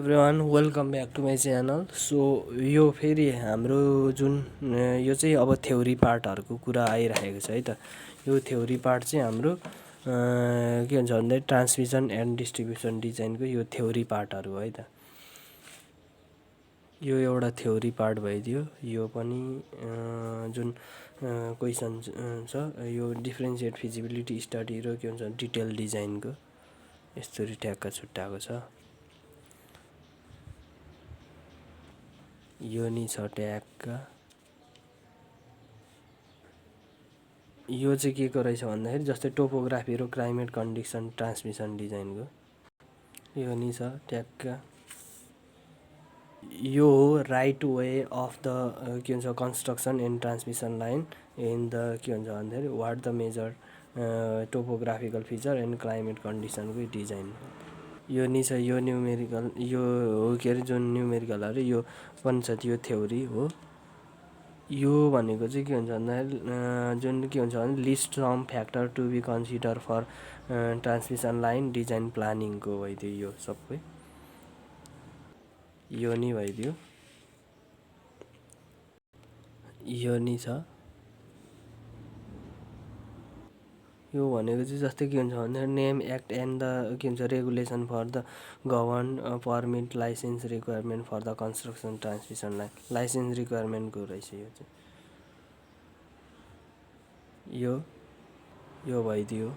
Everyone welcome back to my channel. So यो फेरि हाम्रो जुन यो चाहिँ अब थ्योरी पार्टहरूको कुरा आइरहेको छ है त। यो थ्योरी पार्ट चाहिँ हाम्रो के भन्छ भन्दा ट्रान्समिसन एन्ड डिस्ट्रिब्युसन डिजाइनको यो थ्योरी पार्टहरू हो है त। यो एउटा थ्योरी पार्ट भइदियो। यो पनि जुन क्वेसन छ यो डिफ्रेन्सिएट फिजिबिलिटी स्टडी र के भन्छ डिटेल डिजाइनको यसरी ट्याक्क छुट्याएको छ। यो नि छ ट्याक्क। यो चाहिँ के को रहेछ भन्दाखेरि जस्तै टोपोग्राफी र क्लाइमेट कन्डिसन ट्रान्समिसन डिजाइनको यो नि छ ट्याक्क। यो हो राइट वे अफ द के भन्छ construction and transmission line in the के भन्छ भन्दाखेरि what the major topographical feature and climate कन्डिसनको डिजाइन। यो नि छ यो न्युमेरिकल यो हो के अरे जुन न्युमेरिकलहरू यो पनि छ त्यो थ्योरी हो। यो भनेको चाहिँ के हुन्छ भन्दाखेरि जुन के हुन्छ भने list some factor to be consider for transmission line design प्लानिङको भइदियो यो सबै। यो नि भइदियो। यो नि छ। यो भनेको चाहिँ जस्तै के हुन्छ भन्दा नेम एक्ट एन्ड द के भन्छ regulation for the govern permit license requirement for the construction transmission line license रिक्वायरमेन्टको रहेछ यो चाहिँ। यो भइदियो।